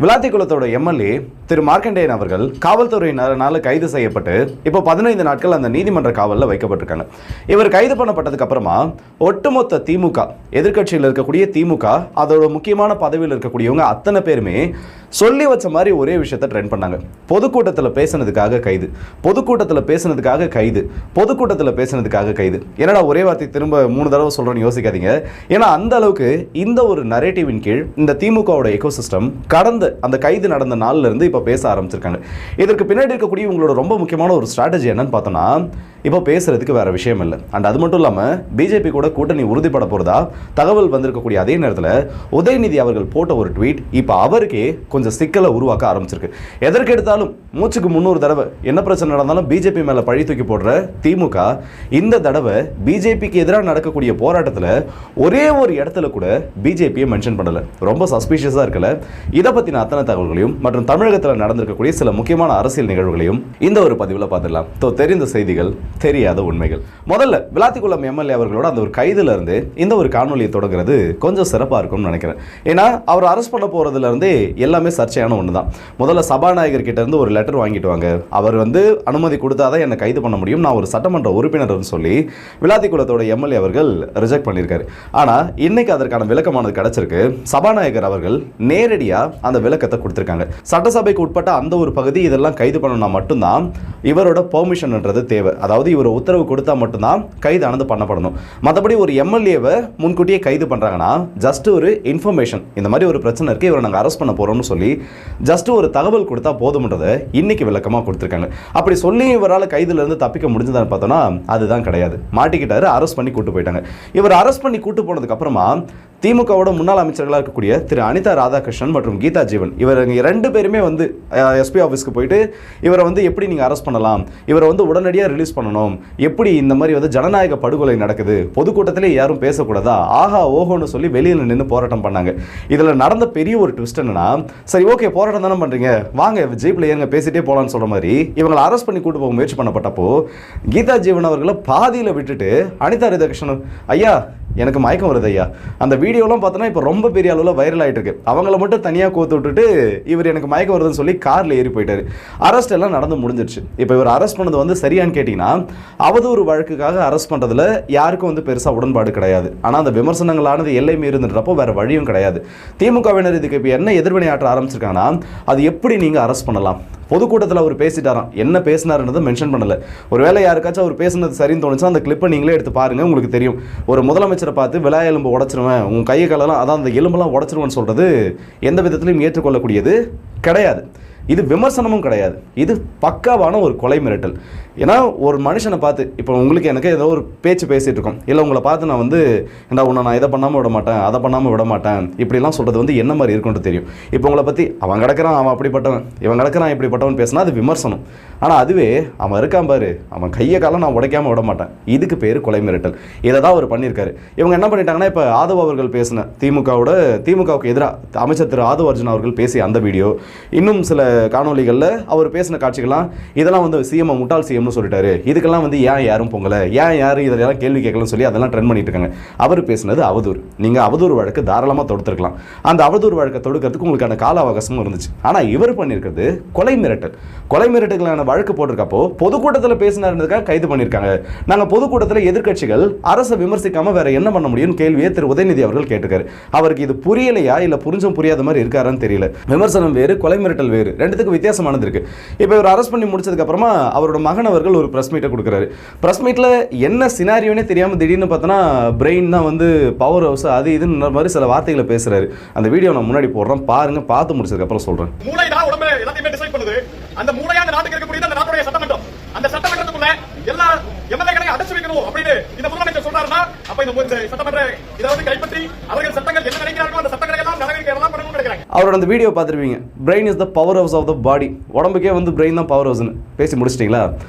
விளாத்திக்குளத்தோட MLA திரு மார்க்கண்டேயன் அவர்கள் காவல்துறையினரால் கைது செய்யப்பட்டு இப்போ 15 நாட்கள் அந்த நீதிமன்ற காவலில் வைக்கப்பட்டிருக்காங்க. இவர் கைது பண்ணப்பட்டதுக்கு அப்புறமா ஒட்டுமொத்த திமுக, எதிர்க்கட்சியில் இருக்கக்கூடிய திமுக, அதோட முக்கியமான பதவியில் இருக்கக்கூடியவங்க அத்தனை பேருமே சொல்லி வச்ச மாதிரி ஒரே விஷயத்தை ட்ரெண்ட் பண்ணாங்க. பொதுக்கூட்டத்தில் பேசுனதுக்காக கைது, பொதுக்கூட்டத்தில் பேசுனதுக்காக கைது, பொதுக்கூட்டத்தில் பேசுனதுக்காக கைது. என்னடா ஒரே வார்த்தை திரும்ப 3 தடவை சொல்கிறேன்னு யோசிக்காதீங்க. ஏன்னா அந்த அளவுக்கு இந்த ஒரு நரேட்டிவின் கீழ் இந்த திமுகவோட எக்கோசிஸ்டம் கடந்த அந்த கைது நடந்த நாள்ல இருந்து இப்போ பேச ஆரம்பிச்சிருக்காங்க. இதற்கு பின்னாடி இருக்கக்கூடிய உங்களோட ரொம்ப முக்கியமான ஒரு ஸ்ட்ராட்டஜி என்னன்னு பார்த்தோம்னா, இப்போ பேசுறதுக்கு வேற விஷயம் இல்லை. அண்ட் அது மட்டும் இல்லாமல் பிஜேபி கூட கூட்டணி உறுதிப்பட போறதா தகவல் வந்திருக்கக்கூடிய அதே நேரத்தில் உதயநிதி அவர்கள் போட்ட ஒரு ட்வீட் இப்போ அவருக்கே கொஞ்சம் சிக்கலை உருவாக்க ஆரம்பிச்சிருக்கு. எதற்கு எடுத்தாலும் மூச்சுக்கு 300 தடவை என்ன பிரச்சனை நடந்தாலும் பிஜேபி மேல பழி தூக்கி போடுற திமுக இந்த தடவை பிஜேபிக்கு எதிராக நடக்கக்கூடிய போராட்டத்தில் ஒரே ஒரு இடத்துல கூட பிஜேபியை மென்ஷன் பண்ணல. ரொம்ப சஸ்பீஷியஸா இருக்கல. இதை பத்தின அத்தனை தகவல்களையும் மற்றும் தமிழகத்தில் நடந்திருக்கக்கூடிய சில முக்கியமான அரசியல் நிகழ்வுகளையும் இந்த ஒரு பதிவில் பார்த்துடலாம். தெரிந்த செய்திகள், தெரியாத உண்மைகள். முதல்ல விளாத்திக்குளம் எம்எல்ஏ அவர்களோட அந்த ஒரு கைதுல இருந்து இந்த ஒரு காணொலியை தொடங்குறது கொஞ்சம் சிறப்பாக இருக்கும்னு நினைக்கிறேன். ஏன்னா அவர் அரெஸ்ட் பண்ண போறதுல இருந்தே எல்லாமே சர்ச்சையான ஒன்று தான். முதல்ல சபாநாயகர் கிட்ட இருந்து ஒரு லெட்டர் வாங்கிட்டு வாங்க, அவர் அனுமதி கொடுத்தாதான் என்னை கைது பண்ண முடியும், நான் ஒரு சட்டமன்ற உறுப்பினர்னு சொல்லி விளாத்திக்குளத்தோட எம்எல்ஏ அவர்கள் ரிஜெக்ட் பண்ணியிருக்காரு. ஆனா இன்னைக்கு அதற்கான விளக்கமானது கிடைச்சிருக்கு. சபாநாயகர் அவர்கள் நேரடியா அந்த விளக்கத்தை கொடுத்திருக்காங்க. சட்டசபைக்கு உட்பட்ட அந்த ஒரு பகுதி இதெல்லாம் கைது பண்ணணும்னா மட்டும்தான் இவரோட பெர்மிஷன்ன்றது தேவை. அதாவது இவர் உத்தரவு கொடுத்தா மட்டும்தான் கைதானது பண்ணப்படணும். மற்றபடி ஒரு எம்எல்ஏவை முன்கூட்டியே கைது பண்றாங்கன்னா ஜஸ்ட் ஒரு இன்ஃபர்மேஷன், இந்த மாதிரி ஒரு பிரச்சனை இருக்கு, இவரை நாங்கள் அரெஸ்ட் பண்ண போறோம்னு சொல்லி ஜஸ்ட் ஒரு தகவல் கொடுத்தா போதும்ன்றதை இன்னைக்கு விளக்கமாக கொடுத்துருக்காங்க. அப்படி சொல்லி இவரால் கைதுல இருந்து தப்பிக்க முடிஞ்சதான்னு பார்த்தோம்னா அதுதான் கிடையாது. மாட்டிக்கிட்டாரு, அரெஸ்ட் பண்ணி கூட்டு போயிட்டாங்க. இவர் அரெஸ்ட் பண்ணி கூட்டு போனதுக்கு அப்புறமா திமுகவோட முன்னாள் அமைச்சர்களாக இருக்கக்கூடிய திரு அனிதா ராதாகிருஷ்ணன் மற்றும் கீதா ஜீவன் இவர் 2 பேருமே எஸ்பி ஆஃபீஸ்க்கு போயிட்டு இவரை எப்படி நீங்கள் அரெஸ்ட் பண்ணலாம், இவரை உடனடியாக ரிலீஸ் பண்ணணும், எப்படி இந்த மாதிரி ஜனநாயக படுகொலை நடக்குது, பொதுக்கூட்டத்திலே யாரும் பேசக்கூடாதா, ஆஹா ஓஹோன்னு சொல்லி வெளியில் நின்று போராட்டம் பண்ணாங்க. இதில் நடந்த பெரிய ஒரு ட்விஸ்ட் என்னன்னா, சரி ஓகே போராட்டம் தானே பண்ணுறீங்க, வாங்க ஜீப்பில் ஏங்க பேசிட்டே போகலான்னு சொல்கிற மாதிரி இவங்களை அரெஸ்ட் பண்ணி கூட்டு போக முயற்சி பண்ணப்பட்டப்போ கீதா ஜீவன் அவர்களை பாதியில் விட்டுட்டு அனிதா ராதாகிருஷ்ணன் ஐயா எனக்கு மயக்கம் வருது ஐயா, அந்த வீடியோலாம் பார்த்தோன்னா இப்போ ரொம்ப பெரிய அளவில் வைரல் ஆகிட்டு இருக்கு, அவங்கள மட்டும் தனியாக கோத்து விட்டுட்டு இவர் எனக்கு மயக்கம் வருதுன்னு சொல்லி காரில் ஏறி போயிட்டாரு. அரெஸ்ட் எல்லாம் நடந்து முடிஞ்சிருச்சு. இப்போ இவர் அரெஸ்ட் பண்ணது சரியான்னு கேட்டிங்கன்னா அவதூறு வழக்குக்காக அரெஸ்ட் பண்ணுறதுல யாருக்கும் பெருசாக உடன்பாடு கிடையாது. ஆனால் அந்த விமர்சனங்களானது எல்லை மீறுன்றப்போ வேற வழியும் கிடையாது. திமுகவினர் இதுக்கு இப்போ என்ன எதிர்வினை ஆற்ற ஆரம்பிச்சிருக்காங்கன்னா, அது எப்படி நீங்கள் அரெஸ்ட் பண்ணலாம், பொதுக்கூட்டத்தில் அவர் பேசிட்டாராம், என்ன பேசினாருன்றதை மென்ஷன் பண்ணல. ஒருவேளை யாருக்காச்சும் அவர் பேசுனது சரின்னு தோணுச்சா அந்த கிளிப்பை நீங்களே எடுத்து பாருங்க, உங்களுக்கு தெரியும். ஒரு முதலமைச்சரை பார்த்து விழா எலும்பு உடச்சிருவேன், உன் கையை காலெல்லாம் அதான் அந்த எலும்பெல்லாம் உடச்சிருவேன்னு சொல்றது எந்த விதத்திலையும் ஏற்றுக்கொள்ளக்கூடியது கிடையாது. இது விமர்சனமும் கிடையாது, இது பக்காவான ஒரு கொலை மிரட்டல். ஏன்னா ஒரு மனுஷனை பார்த்து இப்போ உங்களுக்கு எனக்கு ஏதோ ஒரு பேச்சு பேசிகிட்டு இருக்கோம், இல்லை உங்களை பார்த்து நான் ஏன்னா உன்னை நான் இதை பண்ணாமல் விட மாட்டேன், அதை பண்ணாமல் விட மாட்டேன், இப்படிலாம் சொல்கிறது என்ன மாதிரி இருக்குன்னு தெரியும். இப்போ உங்களை பற்றி அவன் கிடக்கிறான், அவன் அப்படிப்பட்டவன், இவன் கிடக்கிறான் இப்படிப்பட்டவன் பேசினா அது விமர்சனம். ஆனால் அதுவே அவன் இருக்கான் பாரு, அவன் கையை காலம் நான் உடைக்காமல் விட மாட்டேன், இதுக்கு பேர் கொலை மிரட்டல். இதை தான் அவர் பண்ணியிருக்காரு. இவங்க என்ன பண்ணிட்டாங்கன்னா, இப்போ ஆதவ் அவர்கள் பேசின திமுகவுக்கு எதிராக அமைச்சர் திரு ஆதவ் அர்ஜுன் அவர்கள் பேசிய அந்த வீடியோ, இன்னும் சில காணொலிகளில் அவர் பேசின காட்சிகள்லாம் இதெல்லாம் சிஎம் முட்டாள் சிஎம்னு சொல்லிட்டாரு, இதுக்கெல்லாம் ஏன் யாரும் பொங்கல, ஏன் யாரும் இதெல்லாம் கேள்வி கேட்கலன்னு சொல்லி அதெல்லாம் ட்ரெண்ட் பண்ணிட்டு இருக்காங்க. அவர் பேசினது அவதூறு. நீங்கள் அவதூறு வழக்கு தாராளமாக தொடுத்துருக்கலாம். அந்த அவதூறு வழக்கை தொடுக்கிறதுக்கு உங்களுக்கான கால அவகாசமும் இருந்துச்சு. ஆனால் இவர் பண்ணியிருக்கிறது கொலை மிரட்டல். கொலை மிரட்டலுக்கான வழக்கு போட்டிருக்கப்போ பொதுக்கூட்டத்தில் பேசினாருக்காக கைது பண்ணியிருக்காங்க. நாங்கள் பொதுக்கூட்டத்தில் எதிர்க்கட்சிகள் அரசை விமர்சிக்காம வேற என்ன பண்ண முடியும் கேள்வியை திரு உதயநிதி அவர்கள் கேட்டிருக்காரு. அவருக்கு இது புரியலையா இல்லை புரிஞ்சும் புரியாத மாதிரி இருக்காரான்னு தெரியல. விமர்சனம் வேறு, கொலை மிரட்டல் வேறு, ரெண்டுத்துக்கு வித்தியாசமானது இருக்கு. இப்போ இவர் அரெஸ்ட் பண்ணி முடிச்சதுக்கு அப்புறமா அவரோட மகன் அவர்கள் ஒரு பிரஸ் மீட்டை கொடுக்குறாரு. பிரஸ் மீட்ல என்ன சினாரியோனே தெரியாம திடீர்னு பார்த்தோன்னா பிரெயின் தான் பவர் ஹவுஸ் அது இதுன்ற மாதிரி சில வார்த்தைகளை பேசுறாரு. அந்த வீடியோ நான் முன்னாடி போடுறேன், பாருங்க. பார்த்து முடிச்சதுக்கு அப்புறம் சொல்றேன். மூளை தான் உடம்பு எல்லாத்தையுமே டிசைட் பண்ணுது. அந்த மூளையான நாட்டுக்கு இருக்கக்கூடிய அந்த நாட்டுடைய சட்டமன்றம், அந்த சட்டமன்றத்துக்குள்ள எல்லா எம்எல்ஏக்களையும் அடைச்சு வைக்கணும் அப்படின்னு இந்த முதலமைச்சர் சொல்றாருன்னா, அப்ப இந்த சட்டமன்ற இதை கைப்பற்றி அவர்கள் சட்டங்கள் என்ன நினைக்கிறார்களோ அந்த சட்டங்களை எல்லாம் நிறைவேற்றலாம் பண்ணணும்னு நினைக்கிறாங்க. அவரோட அந்த வீடியோ பார்த்துருப்பீங்க. Brain is the powerhouse of the body. உடம்புக்கே பிரெயின் தான் பவர் ஹவுஸ்னு பேசி முடிச்சிட்டிங்களா?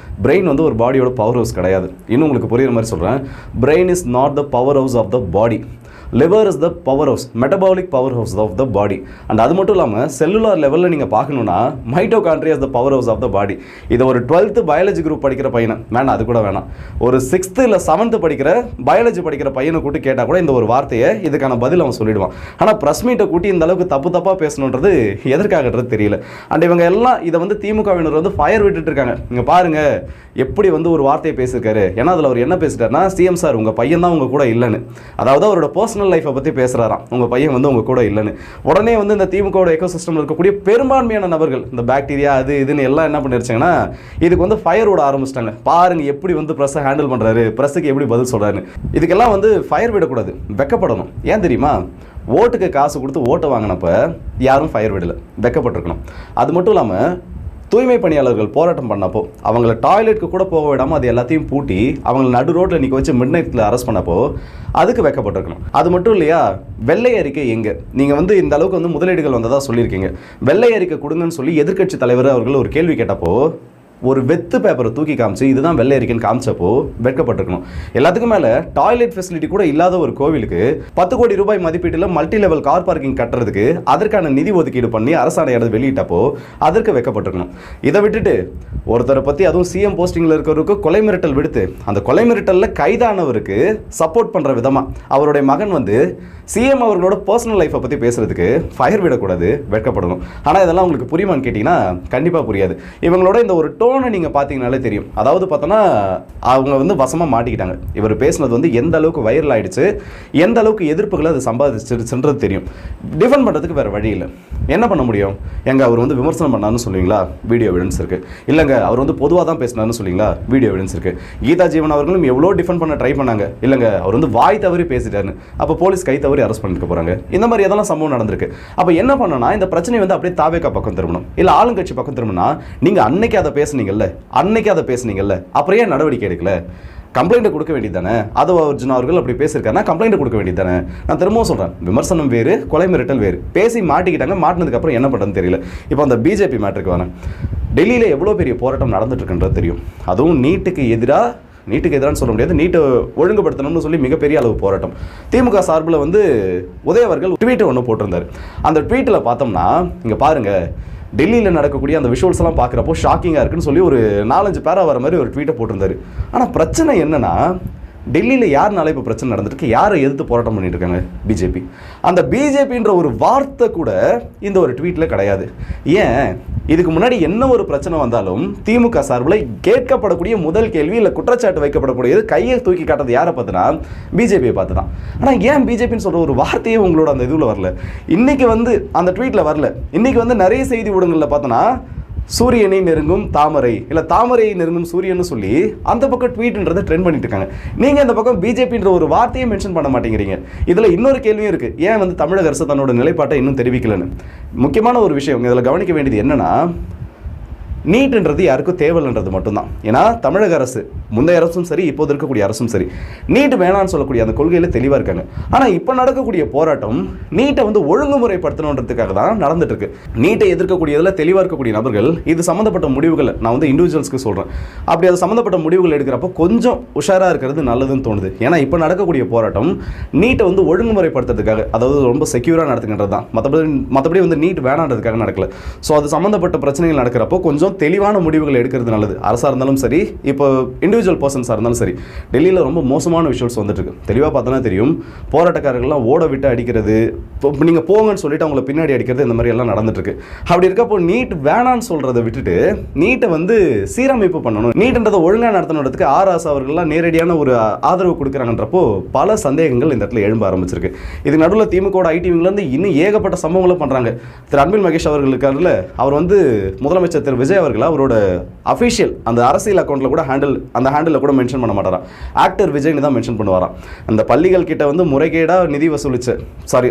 பிரெயின் ஒரு பாடியோட பவர் ஹவுஸ் கிடையாது. இன்னும் உங்களுக்கு புரியுற மாதிரி சொல்கிறேன். Brain is not the powerhouse of the body. Liver is the powerhouse, metabolic powerhouse of the body. And அது மட்டும் இல்லாமல் செல்லுலார் லெவலில் நீங்கள் பார்க்கணுன்னா mitochondria is the powerhouse of the body. இதை ஒரு 12th பயாலஜி குரூப் படிக்கிற பையனை வேணாம், அது கூட வேணாம், ஒரு 6th இல்லை 7th படிக்கிற பயாலஜி படிக்கிற பையனை கூட்டி கேட்டால் கூட இந்த ஒரு வார்த்தையை இதுக்கான பதில் அவன் சொல்லிடுவான். ஆனால் ப்ரெஸ் மீட்டை கூட்டி இந்த அளவுக்கு தப்பாக பேசணுன்றது எதற்காகன்றது தெரியல. அண்ட் இவங்க எல்லாம் இதை வந்து திமுகவினர் வந்து ஃபயர் விட்டுட்டு இருக்காங்க. இங்கே பாருங்க எப்படி வந்து ஒரு வார்த்தையை பேசியிருக்காரு. ஏன்னா அதில் அவர் என்ன பேசிட்டாருன்னா, சிஎம் சார் உங்கள் பையன் தான் உங்கள் கூட இல்லைன்னு, அதாவது அவரோட பர்சனல் லைஃப்பை பற்றி பேசுகிறாராம், உங்கள் பையன் வந்து உங்கள் கூட இல்லைன்னு. உடனே வந்து இந்த திமுகவோட எக்கோசிஸ்டமில் இருக்கக்கூடிய பெரும்பான்மையான நபர்கள் இந்த பாக்டீரியா அது இதுன்னு எல்லாம் என்ன பண்ணிருச்சாங்கன்னா இதுக்கு வந்து ஃபயர் விட ஆரம்பிச்சிட்டாங்க. பாருங்க எப்படி வந்து ப்ரெஸ்ஸை ஹேண்டில் பண்ணுறாரு, ப்ரெஸ்ஸுக்கு எப்படி பதில் சொல்கிறாரு. இதுக்கெல்லாம் வந்து ஃபயர் விடக்கூடாது, வெக்கப்படணும். ஏன் தெரியுமா? ஓட்டுக்கு காசு கொடுத்து ஓட்டை வாங்கினப்ப யாரும் ஃபயர் விடலை, வெக்கப்பட்டிருக்கணும். அது மட்டும் இல்லாமல் தூய்மை பணியாளர்கள் போராட்டம் பண்ணப்போ அவங்கள டாய்லெட்டுக்கு கூட போக விடாமல் அது எல்லாத்தையும் பூட்டி அவங்களை நடு ரோட்டில் நிற்க வச்சு மிட் நைட்டில் அரெஸ்ட் பண்ணப்போ அதுக்கு வைக்கப்பட்டிருக்கணும். அது மட்டும் இல்லையா, வெள்ளை அறிக்கை எங்கே? நீங்கள் வந்து இந்த அளவுக்கு வந்து முதலீடுகள் வந்ததாக சொல்லியிருக்கீங்க, வெள்ளை அறிக்கை கொடுங்கன்னு சொல்லி எதிர்க்கட்சி தலைவர் அவர்கள் ஒரு கேள்வி கேட்டப்போ ஒரு வெத்து பேப்பரை தூக்கி காமிச்சு இதுதான் வெள்ளை அறிக்கைன்னு காமிச்சப்போ வெட்கப்பட்டிருக்கணும். எல்லாத்துக்கும் மேலே டாய்லெட் ஃபெசிலிட்டி கூட இல்லாத ஒரு கோவிலுக்கு 10 கோடி ரூபாய் மதிப்பீட்டில் மல்டி லெவல் கார் பார்க்கிங் கட்டுறதுக்கு அதற்கான நிதி ஒதுக்கீடு பண்ணி அரசாணை வெளியிட்டப்போ அதற்கு வைக்கப்பட்டிருக்கணும். இதை விட்டுட்டு ஒருத்தரை பற்றி, அதுவும் சிஎம் போஸ்டிங்கில் இருக்கிறவருக்கு கொலை மிரட்டல் விடுத்து அந்த கொலை மிரட்டலில் கைதானவருக்கு சப்போர்ட் பண்ணுற விதமாக அவருடைய மகன் வந்து சிஎம் அவர்களோட பர்சனல் லைஃப்பை பற்றி பேசுறதுக்கு ஃபயர் விடக்கூடாது, வெட்கப்படணும். ஆனால் இதெல்லாம் உங்களுக்கு புரியுமான்னு கேட்டிங்கன்னா கண்டிப்பாக புரியாது. இவங்களோட இந்த ஒரு டோனை நீங்கள் பார்த்தீங்கனாலே தெரியும். அதாவது பார்த்தோன்னா அவங்க வந்து வசமாக மாட்டிக்கிட்டாங்க. இவர் பேசுனது வந்து எந்த அளவுக்கு வைரல் ஆகிடுச்சு, எந்த அளவுக்கு எதிர்ப்புகளை அது சம்பாதிச்சுன்றது தெரியும். டிஃபெண்ட் பண்ணுறதுக்கு வேறு வழி இல்லை. என்ன பண்ண முடியும்? எங்க அவர் வந்து விமர்சனம் பண்ணாருன்னு சொல்லுவீங்களா? வீடியோ எவிடன்ஸ் இருக்குது. இல்லைங்க அவர் வந்து பொதுவாக தான் பேசினார்னு சொல்லுவீங்களா? வீடியோ எவிடன்ஸ் இருக்குது. கீதா ஜீவன் அவர்களும் எவ்வளோ டிஃபெண்ட் பண்ண ட்ரை பண்ணாங்க. இல்லைங்க அவர் வந்து வாய் தவறி பேசிட்டாருன்னு, அப்போ போலீஸ் கை தவறி அரெஸ்ட் பண்ணிட்டு போகிறாங்க. இந்த மாதிரி எதெல்லாம் சம்பவம் நடந்திருக்கு. அப்போ என்ன பண்ணனா இந்த பிரச்சனை வந்து அப்படியே தாவேக்கா பக்கம் திரும்பணும், இல்லை ஆளுங்கட்சி பக்கம் திரும்பினா நீங்கள் அன்னைக்கு அதை பேசுனீங்கல்ல அப்புறம் ஏன் நடவடிக்கை எடுக்கல? கம்ப்ளைண்ட் கொடுக்க வேண்டியது தானே? அது அர்ஜுன் அவர்கள் அப்படி பேசியிருக்காருன்னா கம்ப்ளைண்ட் கொடுக்க வேண்டியது தானே? நான் திரும்பவும் சொல்கிறேன், விமர்சனம் வேறு, கொலை மிரட்டல் வேறு. பேசி மாட்டிக்கிட்டாங்க, மாட்டினதுக்கப்புறம் என்ன பண்ணுறதுன்னு தெரியல. இப்போ அந்த பிஜேபி மேட்டருக்கு வரேன். டெல்லியில் எவ்வளோ பெரிய போராட்டம் நடந்துட்டு இருக்குன்றது தெரியும். அதுவும் நீட்டுக்கு எதிரான்னு சொல்ல முடியாது, நீட்டை ஒழுங்குபடுத்தணும்னு சொல்லி மிகப்பெரிய அளவு போராட்டம். திமுக சார்பில் வந்து உதய அவர்கள் ட்வீட் ஒன்று போட்டிருந்தார். அந்த ட்வீட்டில் பார்த்தோம்னா இங்கே பாருங்கள், டெல்லியில் நடக்கக்கூடிய அந்த விஷுவல்ஸ் எல்லாம் பார்க்குறப்போ ஷாக்கிங்காக இருக்குன்னு சொல்லி ஒரு 4-5 பேரா வர மாதிரி ஒரு ட்வீட்டை போட்டிருந்தாரு. ஆனால் பிரச்சனை என்னன்னா, டெல்லியில் யாருனால இப்போ பிரச்சனை நடந்துருக்கு, யாரை எதிர்த்து போராட்டம் பண்ணிட்டு இருக்காங்க? பிஜேபி. அந்த பிஜேபின்ற ஒரு வார்த்தை கூட இந்த ஒரு ட்வீட்டில் கிடையாது. ஏன்? இதுக்கு முன்னாடி என்ன ஒரு பிரச்சனை வந்தாலும் திமுக சார்பில் கேட்கப்படக்கூடிய முதல் கேள்வி இல்லை குற்றச்சாட்டு வைக்கப்படக்கூடியது கையை தூக்கி காட்டுறது யாரை பார்த்துனா பிஜேபியை பார்த்து தான். ஆனால் ஏன் பிஜேபின்னு சொல்கிற ஒரு வார்த்தையே உங்களோட அந்த இதில் வரல? இன்னைக்கு வந்து அந்த ட்வீட்டில் வரல. இன்னைக்கு வந்து நிறைய செய்தி ஊடகங்களில் பார்த்தோன்னா சூரியனை நெருங்கும் தாமரை, இல்லை தாமரையை நெருங்கும் சூரியன்னு சொல்லி அந்த பக்கம் ட்வீட்ன்றதை ட்ரெண்ட் பண்ணிட்டு இருக்காங்க. நீங்கள் இந்த பக்கம் பிஜேபின்ற ஒரு வார்த்தையை மென்ஷன் பண்ண மாட்டேங்கிறீங்க. இதில் இன்னொரு கேள்வியும் இருக்குது, ஏன் வந்து தமிழக அரசு தன்னோட நிலைப்பாட்டை இன்னும் தெரிவிக்கலன்னு. முக்கியமான ஒரு விஷயம் இதில் கவனிக்க வேண்டியது என்னன்னா, நீட்ன்றது யாருக்கும் தேவைன்றது மட்டும்தான். ஏன்னா தமிழக அரசு, முந்தைய அரசும் சரி இப்போது இருக்கக்கூடிய அரசும் சரி, நீட் வேணான்னு சொல்லக்கூடிய அந்த கொள்கையில் தெளிவாக இருக்காங்க. ஆனால் இப்போ நடக்கக்கூடிய போராட்டம் நீட்டை வந்து ஒழுங்குமுறைப்படுத்தணுன்றதுக்காக தான் நடந்துட்டு இருக்கு. நீட்டை எதிர்க்கக்கூடியதில் தெளிவாக இருக்கக்கூடிய நபர்கள் இது சம்மந்தப்பட்ட முடிவுகளை நான் வந்து இண்டிவிஜுவல்ஸ்க்கு சொல்கிறேன். அப்படி அது சம்மந்தப்பட்ட முடிவுகள் எடுக்கிறப்போ கொஞ்சம் உஷாராக இருக்கிறது நல்லதுன்னு தோணுது. ஏன்னா இப்போ நடக்கக்கூடிய போராட்டம் நீட்டை வந்து ஒழுங்குமுறைப்படுத்துறதுக்காக, அதாவது ரொம்ப செக்யூராக நடத்துக்கின்றது தான். மற்றபடி வந்து நீட் வேணான்றதுக்காக நடக்கல. ஸோ அது சம்மந்தப்பட்ட பிரச்சனைகள் நடக்கிறப்போ கொஞ்சம் தெளிவான முடிவுகள் எடுக்கிறது நல்லது. அரசாக இருந்தாலும் சரி, இப்போ இண்டிவிஜுவல் பர்சன்ஸாக இருந்தாலும் சரி. டெல்லியில் ரொம்ப மோசமான விஷயம்ஸ் வந்துட்டு இருக்கு. தெளிவாக பார்த்தோன்னா தெரியும், போராட்டக்காரர்கள்லாம் ஓட விட்டு அடிக்கிறது, நீங்கள் போங்கன்னு சொல்லிட்டு அவங்களை பின்னாடி அடிக்கிறது, இந்த மாதிரி எல்லாம் நடந்துட்டு இருக்கு. அப்படி இருக்கப்போ நீட் வேணான்னு சொல்றதை விட்டுட்டு நீட்டை வந்து சீரமைப்பு பண்ணணும், நீட்ன்றதை ஒழுங்காக நடத்தணுன்றதுக்கு ஆராசா அவர்கள்லாம் நேரடியான ஒரு ஆதரவு கொடுக்குறாங்கன்றப்போ பல சந்தேகங்கள் இந்த இடத்துல எழும்ப ஆரம்பிச்சிருக்கு. இது நடுவில் திமுக ஐடிவிங்லேருந்து இன்னும் ஏகப்பட்ட சம்பவங்களும் பண்ணுறாங்க. திரு அன்பில் மகேஷ் அவர்கள் இருக்காருல்ல, அவர் வந்து முதலமைச்சர் திரு விஜய் அவர்கள் அவரோட அஃபிஷியல் அந்த அரசியல் அக்கௌண்ட்டில் கூட அந்த ஹேண்டில் கூட மென்ஷன் பண்ண மாட்டாராம், ஆக்டர் விஜய்னு தான் மென்ஷன் பண்ணுவாராம். அந்த பள்ளிகள் கிட்ட வந்து முறைகேடாக நிதி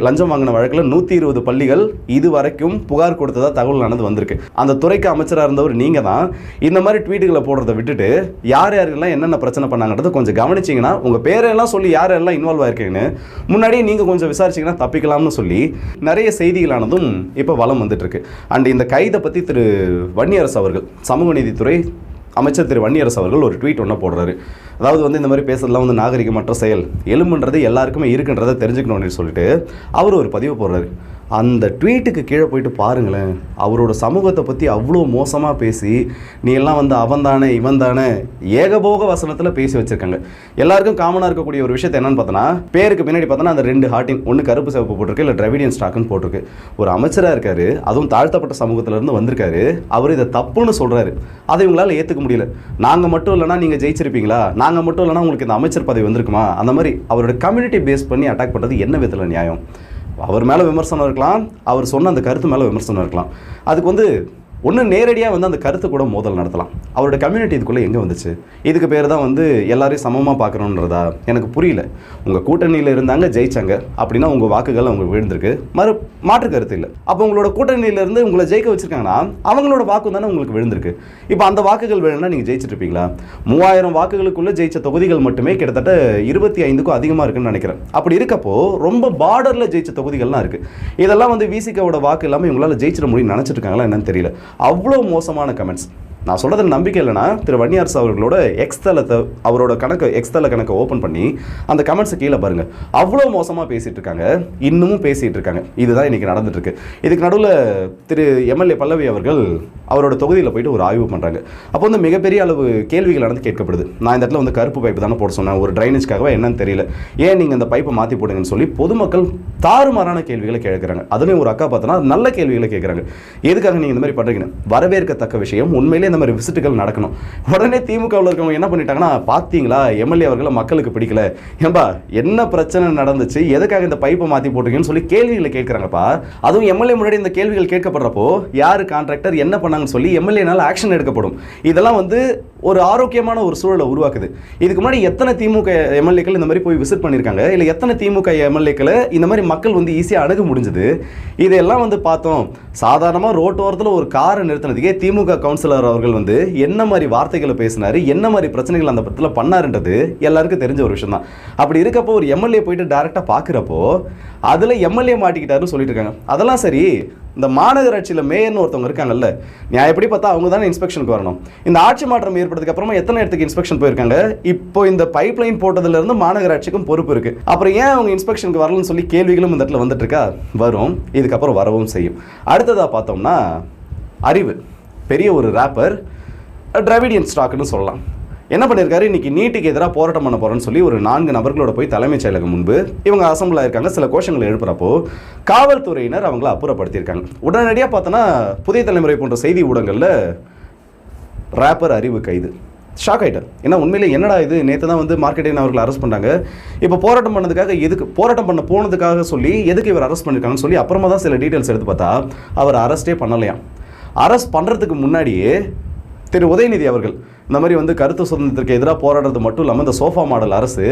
லஞ்சம் வாங்கின வழக்கில் 120 பள்ளிகள் இது வரைக்கும் புகார் கொடுத்ததா தகவல் நடந்து வந்திருக்கு. அந்த துறைக்கு அமைச்சராக இருந்தவர் நீங்கள் தான். இந்த மாதிரி ட்வீட்டுகளை போடுறதை விட்டுட்டு யாரெல்லாம் என்னென்ன பிரச்சனை பண்ணாங்கன்றதை கொஞ்சம் கவனிச்சிங்கன்னா, உங்கள் பேரெல்லாம் சொல்லி யாரெல்லாம் இன்வால்வ் ஆயிருக்கீங்கன்னு முன்னாடியே நீங்கள் கொஞ்சம் விசாரிச்சிங்கன்னா தப்பிக்கலாம்னு சொல்லி நிறைய செய்திகளானதும் இப்போ வலம் வந்துட்டு இருக்கு. அண்ட் இந்த கைதை பற்றி திரு வன்னியரசு அவர்கள், சமூக நீதித்துறை அமைச்சர் திரு வன்னியரசு அவர்கள் ஒரு ட்வீட் ஒன்று போடுறாரு. அதாவது வந்து இந்த மாதிரி பேசுறதுலாம் வந்து நாகரிகமற்ற செயல், எலும்புன்றது எல்லாருக்குமே இருக்குன்றதை தெரிஞ்சுக்கணும்னு சொல்லிட்டு அவர் ஒரு பதிவு போடுறாரு. அந்த ட்வீட்டுக்கு கீழே போயிட்டு பாருங்களேன், அவரோட சமூகத்தை பற்றி அவ்வளோ மோசமாக பேசி, நீ எல்லாம் வந்து அவன் தானே இவன் தானே ஏகபோக வசனத்தில் பேசி வச்சுருக்காங்க. எல்லாருக்கும் காமனாக இருக்கக்கூடிய ஒரு விஷயத்தை என்னன்னு பார்த்தோன்னா, பேருக்கு பின்னாடி பார்த்தோன்னா அந்த 2 ஹார்ட்டின், ஒன்று கருப்பு சிவப்பு போட்டிருக்கு, இல்லை டிராவிடியன் ஸ்டாக்குன்னு போட்டிருக்கு. ஒரு அமைச்சராக இருக்காரு, அதுவும் தாழ்த்தப்பட்ட சமூகத்திலேருந்து வந்திருக்காரு, அவர் இதை தப்புன்னு சொல்கிறாரு. அதை இவங்களால் ஏற்றுக்க முடியல. நாங்கள் மட்டும் இல்லைனா நீங்கள் ஜெயிச்சிருப்பீங்களா, நாங்கள் மட்டும் இல்லைனா உங்களுக்கு இந்த அமைச்சர் பதவி வந்திருக்குமா, அந்த மாதிரி அவரோட கம்யூனிட்டி பேஸ் பண்ணி அட்டாக் பண்ணுறது என்ன விதத்தில் நியாயம்? அவர் மேலே விமர்சனம் இருக்கலாம், அவர் சொன்ன அந்த கருத்து மேலே விமர்சனம் இருக்கலாம். அதுக்கு வந்து ஒன்று நேரடியாக வந்து அந்த கருத்து கூட மோதல் நடத்தலாம். அவரோட கம்யூனிட்டி இதுக்குள்ளே எங்கே வந்துச்சு? இதுக்கு பேர் தான் வந்து எல்லாரையும் சமமாக பார்க்கணுன்றதா? எனக்கு புரியல. உங்கள் கூட்டணியில் இருந்தாங்க, ஜெயிச்சாங்க அப்படின்னா உங்கள் வாக்குகள் அவங்க விழுந்திருக்கு, மாற்று கருத்து இல்லை. அப்போ உங்களோட கூட்டணியிலேருந்து உங்களை ஜெயிக்க வச்சுருக்காங்கன்னா அவங்களோட வாக்கு தானே உங்களுக்கு விழுந்திருக்கு. இப்போ அந்த வாக்குகள் வேணும்னா நீங்கள் ஜெயிச்சிட்டு இருப்பீங்களா? 3000 வாக்குகளுக்குள்ளே ஜெயிச்ச தொகுதிகள் மட்டுமே கிட்டத்தட்ட 25க்கும் அதிகமாக இருக்குன்னு நினைக்கிறேன். அப்படி இருக்கப்போ ரொம்ப பார்டரில் ஜெயிச்ச தொகுதிகள்லாம் இருக்குது. இதெல்லாம் வந்து விசிகாவோட வாக்கு இல்லாமல் இவங்களால் ஜெயிச்சிட முடியும்னு நினச்சிட்டு இருக்காங்களா என்னன்னு தெரியல. அவ்வளோ மோசமான கமெண்ட்ஸ். நான் சொல்கிறதுல நம்பிக்கை இல்லைனா திரு வன்னியரசு அவர்களோட அவரோட எக்ஸ் தள கணக்கை ஓப்பன் பண்ணி அந்த கமெண்ட்ஸை கீழே பாருங்கள். அவ்வளோ மோசமாக பேசிகிட்டு இருக்காங்க, இன்னமும் பேசிகிட்டு இருக்காங்க. இதுதான் இன்றைக்கி நடந்துட்டுருக்கு. இதுக்கு நடுவில் திரு எம்எல்ஏ பல்லவி அவர்கள் அவரோட தொகுதியில் போயிட்டு ஒரு ஆய்வு பண்ணுறாங்க. அப்போ வந்து மிகப்பெரிய அளவு கேள்விகள் நடந்து கேட்கப்படுது. நான் இந்த இடத்துல வந்து கருப்பு பைப்பு தானே போட சொன்னேன், ஒரு ட்ரைனேஜ்க்காகவே என்னன்னு தெரியல, ஏன் நீங்கள் இந்த பைப்பை மாற்றி போடுங்கன்னு சொல்லி பொதுமக்கள் தாறுமாறான கேள்விகளை கேட்குறாங்க. அதுலேயும் ஒரு அக்கா பார்த்தோன்னா நல்ல கேள்விகளை கேட்குறாங்க. எதுக்காக நீங்கள் இந்த மாதிரி பண்ணுறீங்கன்னு? வரவேற்கத்தக்க விஷயம், உண்மையிலே இந்த மாதிரி விசிட்டுகள் நடக்கணும். உடனே திமுகவில் இருக்கவங்க என்ன பண்ணிட்டாங்கன்னா, பார்த்தீங்களா எம்எல்ஏ அவர்களை மக்களுக்கு பிடிக்கல, ஏன்பா என்ன பிரச்சனை நடந்துச்சு, எதுக்காக இந்த பைப்பை மாற்றி போட்டுருக்கீங்கன்னு சொல்லி கேள்விகளை கேட்குறாங்கப்பா. அதுவும் எம்எல்ஏ முன்னாடி இந்த கேள்விகள் கேட்கப்படுறப்போ யார் கான்ட்ராக்டர் என்ன பண்ணாங்கன்னு சொல்லி எம்எல்ஏனால ஆக்ஷன் எடுக்கப்படும். இதெல்லாம் வந்து ஒரு ஆரோக்கியமான ஒரு சூழலை உருவாக்குது. இதுக்கு முன்னாடி எத்தனை திமுக எம்எல்ஏக்கள் இந்த மாதிரி போய் விசிட் பண்ணியிருக்காங்க, இல்லை எத்தனை திமுக எம்எல்ஏக்களை இந்த மாதிரி மக்கள் வந்து ஈஸியாக அணுக முடிஞ்சது. இதெல்லாம் வந்து பார்த்தோம். சாதாரணமாக ரோட்டோரத்தில் ஒரு காரை நிறுத்தினதுக்கே திமுக கவுன்சிலர் அவர்கள் வந்து என்ன மாதிரி வார்த்தைகளை பேசினார், என்ன மாதிரி பிரச்சனைகள் அந்த படத்தில் பண்ணாருன்றது எல்லாருக்கும் தெரிஞ்ச ஒரு விஷயம் தான். அப்படி இருக்கப்போ ஒரு எம்எல்ஏ போயிட்டு டைரெக்டாக பார்க்குறப்போ அதில் எம்எல்ஏ மாட்டிக்கிட்டாருன்னு சொல்லிட்டு இருக்காங்க. அதெல்லாம் சரி, இந்த மாநகராட்சியில் மேயர்னு ஒருத்தவங்க இருக்காங்கல்ல, நான் எப்படி பார்த்தா அவங்க தானே இன்ஸ்பெக்ஷனுக்கு வரணும். இந்த ஆட்சி மாற்றம் ஏற்பட்டதுக்கு அப்புறமா எத்தனை இடத்துக்கு இன்ஸ்பெக்ஷன் போயிருக்காங்க? இப்போ இந்த பைப் லைன் போட்டதுலேருந்து மாநகராட்சிக்கும் பொறுப்பு இருக்கு. அப்புறம் ஏன் அவங்க இன்ஸ்பெக்ஷனுக்கு வரலன்னு சொல்லி கேள்விகளும் இந்த இடத்துல வந்துட்டு இருக்கா? வரும், இதுக்கப்புறம் வரவும் செய்யும். அடுத்ததாக பார்த்தோம்னா அறிவு, பெரிய ஒரு ரேப்பர், டிராவிடியன் ஸ்டாக்னு சொல்லலாம். என்ன பண்ணியிருக்காரு, இன்னைக்கு நீட்டுக்கு எதிராக போராட்டம் பண்ண போகிறேன்னு சொல்லி ஒரு 4 நபர்களோட போய் தலைமைச் செயலகம் முன்பு இவங்க அசம்பிள் ஆயிருக்காங்க. சில கோஷங்களை எழுப்புறப்போ காவல்துறையினர் அவங்கள அப்புறப்படுத்தியிருக்காங்க. உடனடியாக பார்த்தோன்னா புதிய தலைமுறை போன்ற செய்தி ஊடகங்களில் ரேப்பர் அறிவு கைது. ஷாக் ஆகிட்டேன். ஏன்னா உண்மையிலே என்னடா இது, நேற்று தான் வந்து மார்க்கெட்டிங் அவர்கள் அரெஸ்ட் பண்ணாங்க, இப்போ போராட்டம் பண்ணதுக்காக எதுக்கு, போராட்டம் பண்ண போனதுக்காக சொல்லி எதுக்கு இவர் அரெஸ்ட் பண்ணியிருக்காங்கன்னு சொல்லி அப்புறமா தான் சில டீட்டெயில்ஸ் எடுத்து பார்த்தா அவர் அரெஸ்ட்டே பண்ணலையாம். அரெஸ்ட் பண்ணுறதுக்கு முன்னாடியே திரு உதயநிதி அவர்கள் இந்த மாதிரி வந்து கருத்து சுதந்திரத்திற்கு எதிராக போராடுறது மட்டும் இல்லாமல் இந்த சோஃபா மாடல் அரசு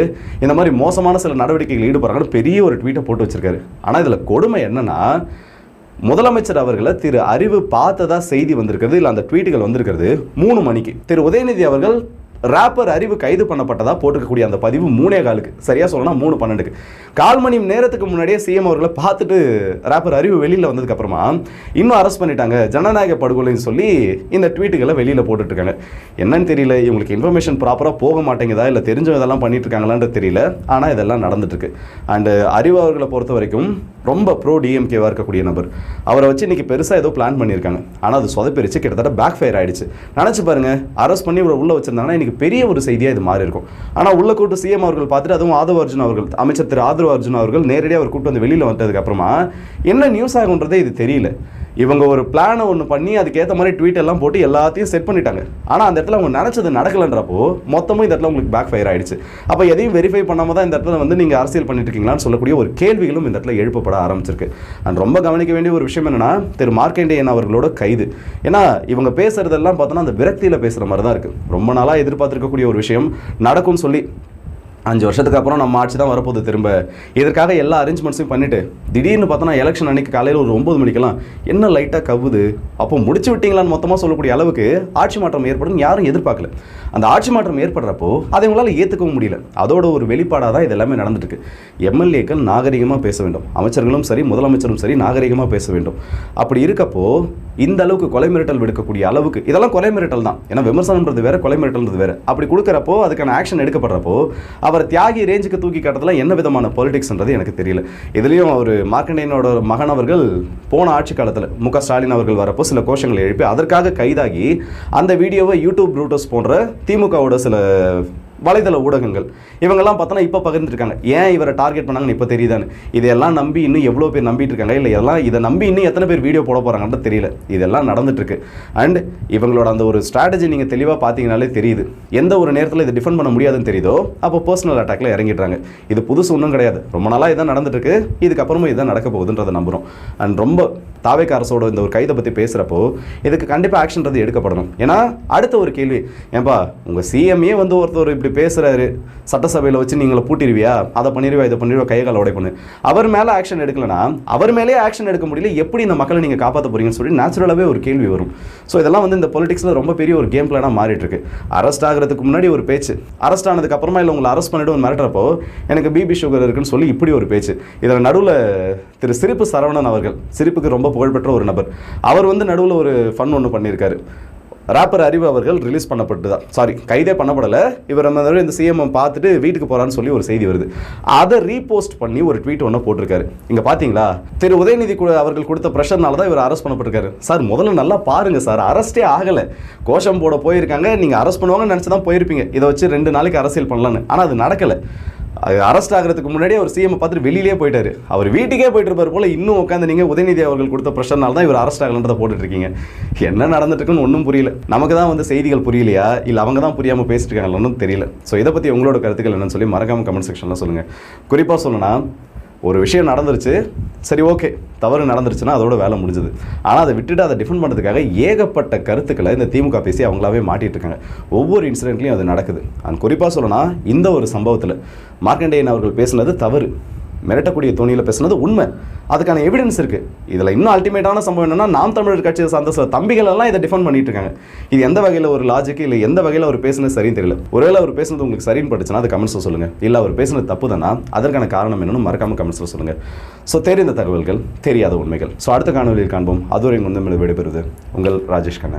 இந்த மாதிரி மோசமான சில நடவடிக்கைகள் ஈடுபடுறாங்கன்னு பெரிய ஒரு ட்வீட்டை போட்டு வச்சிருக்காரு. ஆனால் இதில் கொடுமை என்னன்னா, முதலமைச்சர் அவர்களை திரு அறிவு பார்த்ததா செய்தி வந்திருக்கிறது, இல்லை அந்த ட்வீட்டுகள் வந்திருக்கிறது 3 மணிக்கு. திரு உதயநிதி அவர்கள் ரேப்பர் அறிவு கைது பண்ணப்பட்டதா போட்டுக்கக்கூடிய அந்த பதிவு 3:15, சரியாக சொல்லணும் 3:12, 1/4 மணி நேரத்துக்கு முன்னாடியே சிஎம் அவர்களை பார்த்துட்டு ரேப்பர் அறிவு வெளியில் வந்ததுக்கு அப்புறமா இன்னும் அரெஸ்ட் பண்ணிட்டாங்க, ஜனநாயக படுகொலைன்னு சொல்லி இந்த ட்வீட்டுகளை வெளியில் போட்டுட்டு இருக்காங்க. என்னன்னு தெரியல, இவங்களுக்கு இன்ஃபர்மேஷன் ப்ராப்பராக போக மாட்டேங்குதா, இல்லை தெரிஞ்சவங்க இதெல்லாம் பண்ணிட்டு இருக்காங்களான்னு தெரியல. ஆனால் இதெல்லாம் நடந்துட்டு இருக்கு. அண்ட் அறிவு அவர்களை பொறுத்த வரைக்கும் ரொம்ப ப்ரோ டிஎம்கேவாக இருக்கக்கூடிய நபர். அவரை வச்சு இன்னைக்கு பெருசாக ஏதோ பிளான் பண்ணியிருக்காங்க. ஆனால் அது சொதப்பிரிச்சு கிட்டத்தட்ட பேக் ஃபயர் ஆயிடுச்சு. நினச்சி பாருங்க, அரெஸ்ட் பண்ணி இவரை உள்ள வச்சிருந்தாங்கன்னா இன்னைக்கு பெரிய ஒரு செய்தியாக இது மாறி இருக்கும். ஆனால் உள்ள கூட்டு சிஎம் அவர்கள் பார்த்துட்டு, அதுவும் ஆதவ அர்ஜுன் அவர்கள், அமைச்சர் திரு ஆதவ அர்ஜுன் அவர்கள் நேரடியாக அவர் கூட்டு வந்து வெளியில் வந்ததுக்கு அப்புறமா என்ன நியூஸ் ஆகுன்றதே இது தெரியல. இவங்க ஒரு பிளானை ஒன்று பண்ணி அதுக்கேற்ற மாதிரி ட்வீட் எல்லாம் போட்டு எல்லாத்தையும் செட் பண்ணிட்டாங்க. ஆனால் அந்த இடத்துல அவங்க நினச்சது நடக்கலன்றப்போ மொத்தமும் இந்த இடத்துல உங்களுக்கு பேக் ஃபயர் ஆயிடுச்சு. அப்போ எதையும் வெரிஃபை பண்ணாமல் தான் இந்த இடத்துல வந்து நீங்கள் அரசியல் பண்ணிட்டு இருக்கீங்களான்னு சொல்லக்கூடிய ஒரு கேள்விகளும் இந்த இடத்துல எழுப்பப்பட ஆரம்பிச்சிருக்கு. அண்ட் ரொம்ப கவனிக்க வேண்டிய ஒரு விஷயம் என்னன்னா, திரு மார்க்கண்டேயன் அவர்களோட கைது. ஏன்னா இவங்க பேசுறதெல்லாம் பார்த்தோன்னா அந்த விரக்தியில் பேசுகிற மாதிரி தான் இருக்குது. ரொம்ப நாளாக எதிர்பார்த்துருக்கக்கூடிய ஒரு விஷயம் நடக்கும்னு சொல்லி 5 வருஷத்துக்கு அப்புறம் நம்ம ஆட்சி தான் வரப்போகுது. திரும்ப இதற்காக எல்லா அரேஞ்ச்மெண்ட்ஸையும் பண்ணிவிட்டு திடீர்னு பார்த்தோன்னா எலெக்ஷன் அன்றைக்கி காலையில் ஒரு 9 மணிக்கெல்லாம் என்ன லைட்டாக கவுது, அப்போ முடிச்சு விட்டீங்களான்னு மொத்தமாக சொல்லக்கூடிய அளவுக்கு ஆட்சி மாற்றம் ஏற்படும் யாரும் எதிர்பார்க்கல. அந்த ஆட்சி மாற்றம் ஏற்படுறப்போ அதை உங்களால் ஏற்றுக்கவும் முடியல. அதோட ஒரு வெளிப்பாடாக தான் இது எல்லாமே நடந்துட்டுருக்கு. எம்எல்ஏக்கள் நாகரிகமாக பேச வேண்டும், அமைச்சர்களும் சரி முதலமைச்சரும் சரி நாகரிகமாக பேச வேண்டும். அப்படி இருக்கப்போ இந்த அளவுக்கு கொலை மிரட்டல் விடுக்கக்கூடிய அளவுக்கு, இதெல்லாம் கொலை மிரட்டல் தான், ஏன்னா விமர்சனம்ன்றது வேற, கொலை மிரட்டல்ன்றது வேற. அப்படி கொடுக்குறப்போ அதுக்கான ஆக்ஷன் எடுக்கப்படுறப்போ அவர் தியாகி ரேஞ்சுக்கு தூக்கி காட்டுறதுல என்ன விதமான பாலிடிக்ஸ்ன்றது எனக்கு தெரியல. இதுலேயும் அவர் மார்க்கண்டேயனோட மகன் அவர்கள் போன ஆட்சி காலத்தில் மு.க. ஸ்டாலின் அவர்கள் வரப்போ சில கோஷங்களை எழுப்பி அதற்காக கைதாகி அந்த வீடியோவை யூடியூப் ப்ரூட்டஸ் போன்ற திமுகவோட சில வலைதள ஊடகங்கள் இவங்கெல்லாம் பார்த்தோன்னா இப்போ பகிர்ந்துருக்காங்க. ஏன் இவரை டார்கெட் பண்ணாங்கன்னு இப்போ தெரியுதான்னு. இதையெல்லாம் நம்பி இன்னும் எவ்வளோ பேர் நம்பிட்டு இருக்காங்க, இல்லை எல்லாம் இதை நம்பி இன்னும் எத்தனை பேர் வீடியோ போட போகிறாங்கன்னு தெரியல. இதெல்லாம் நடந்துட்டுருக்கு. அண்ட் இவங்களோட அந்த ஒரு ஸ்ட்ராட்டஜி நீங்கள் தெளிவாக பார்த்தீங்கனாலே தெரியுது. எந்த ஒரு நேரத்தில் இதை டிஃபெண்ட் பண்ண முடியாதுன்னு தெரியுதோ அப்போ பர்சனல் அட்டாக்ல இறங்கிடுறாங்க. இது புதுசு ஒன்றும் கிடையாது, ரொம்ப நாளாக இதான் நடந்துட்டுருக்கு. இதுக்கப்புறமும் இதான் நடக்க போகுதுன்றதை நம்புகிறோம். அண்ட் ரொம்ப தாவேக அரசோட இந்த ஒரு கைதை பற்றி பேசுகிறப்போ இதுக்கு கண்டிப்பாக ஆக்ஷன்றது எடுக்கப்படணும். ஏன்னா அடுத்த ஒரு கேள்வி, ஏன்பா உங்கள் சிஎம்ஏ வந்து ஒருத்தர் இப்படி பேசுகிறாரு, சட்டசபையில் வச்சு நீங்களை பூட்டிடுவியா, அதை பண்ணிடுவா, இதை பண்ணிடுவா, கைகால உடை பண்ணு, அவர் மேலே ஆக்ஷன் எடுக்கலனா அவர் மேலேயே ஆக்ஷன் எடுக்க முடியல, எப்படி இந்த மக்களை நீங்கள் காப்பாற்ற போறீங்கன்னு சொல்லி நேச்சுரலாகவே ஒரு கேள்வி வரும். ஸோ இதெல்லாம் வந்து இந்த பொலிட்டிக்ஸில் ரொம்ப பெரிய ஒரு கேம் பிளானாக மாறிட்டு இருக்கு. அரெஸ்ட் ஆகிறதுக்கு முன்னாடி ஒரு பேச்சு, அரெஸ்ட் ஆனதுக்கு அப்புறமா இல்லை உங்களை அரெஸ்ட் பண்ணிட்டு மிரட்டுறப்போ எனக்கு பிபி சுகர் இருக்குன்னு சொல்லி இப்படி ஒரு பேச்சு. இதில் நடுவில் திரு சிரிப்பு சரவணன் அவர்கள், சிரிப்புக்கு ரொம்ப புகழ்பெற்ற ஒரு நபர், அவர் வந்து நடுவில் ஒரு ஃபன் ஒன்று பண்ணியிருக்காரு. ராப்பர் அறிவு அவர்கள் ரிலீஸ் பண்ணப்பட்டு தான், சாரி கைதே பண்ணப்படலை, இவர் நம்ம இந்த சிஎம் பார்த்துட்டு வீட்டுக்கு போகிறான்னு சொல்லி ஒரு செய்தி வருது. அதை ரீபோஸ்ட் பண்ணி ஒரு ட்வீட் ஒன்று போட்டிருக்காரு. இங்கே பார்த்தீங்களா, திரு உதயநிதி அவர்கள் கொடுத்த ப்ரெஷர்னால தான் இவர் அரெஸ்ட் பண்ணப்பட்டிருக்காரு. சார் முதல்ல நல்லா பாருங்கள் சார், அரெஸ்டே ஆகலை, கோஷம் போட போயிருக்காங்க, நீங்கள் அரெஸ்ட் பண்ணுவாங்கன்னு நினச்சி தான் போயிருப்பீங்க, இதை வச்சு 2 நாளைக்கு அரசியல் பண்ணலான்னு. ஆனால் அது நடக்கலை. அரெஸ்ட் ஆகிறதுக்கு முன்னாடி அவர் சிஎம் பார்த்துட்டு வெளியிலே போயிட்டாரு. அவர் வீட்டுக்கே போயிட்டு இருப்பார் போல. இன்னும் உட்காந்து நீங்கள் உதயநிதி அவர்கள் கொடுத்த ப்ரெஷர்னால தான் இவர் அரெஸ்ட் ஆகலன்றதை போட்டுட்டு இருக்கீங்க. என்ன நடந்துட்டு இருக்குன்னு ஒன்றும் புரியல. நமக்கு தான் வந்து செய்திகள் புரியலையா, இல்லை அவங்க தான் புரியாமல் பேசிட்டு இருக்காங்கன்னு தெரியல. ஸோ இதை பற்றி உங்களோட கருத்துக்கள் என்னன்னு சொல்லி மறக்காமல் கமெண்ட் செக்ஷனில் சொல்லுங்கள். குறிப்பாக சொல்லணும்னா, ஒரு விஷயம் நடந்துருச்சு, சரி ஓகே, தவறு நடந்துருச்சுன்னா அதோட வேலை முடிஞ்சது. ஆனால் அதை விட்டுட்டு அதை டிஃபெண்ட் பண்ணுறதுக்காக ஏகப்பட்ட கருத்துக்களை இந்த திமுக பேசி அவங்களாவே மாட்டிட்டு இருக்காங்க. ஒவ்வொரு இன்சிடென்ட்லையும் அது நடக்குது. அண்ட் குறிப்பாக சொல்லணும்னா, இந்த ஒரு சம்பவத்தில் மார்க்கண்டேயன் அவர்கள் பேசுனது தவறு, மிரட்டக்கூடிய தோணியில் பேசுனது உண்மை, அதுக்கான எவிடன்ஸ் இருக்குது. இதில் இன்னும் அல்டிமேட்டான சம்பவம் என்னென்னா, நாம் தமிழர் கட்சியை சார்ந்த சில தம்பிகள் எல்லாம் இதை டிஃபெண்ட் பண்ணிட்டு இருக்காங்க. இது எந்த வகையில் ஒரு லாஜிக்கு, இல்லை எந்த வகையில் அவர் பேசுனது சரின்னு தெரியல. ஒருவேளை அவர் பேசுனது உங்களுக்கு சரின்னு பட்டுச்சுன்னா அது கமெண்ட்ஸில் சொல்லுங்கள். இல்லை அவர் பேசுனது தப்பு தானா, அதற்கான காரணம் என்னன்னு மறக்காமல் கமெண்ட்ஸில் சொல்லுங்கள். ஸோ தெரிந்த தகவல்கள், தெரியாத உண்மைகள். ஸோ அடுத்த காணொலியில் காண்போம். அதுவரை வந்து விடைபெறுவது உங்கள் ராஜேஷ் கண்ணன்.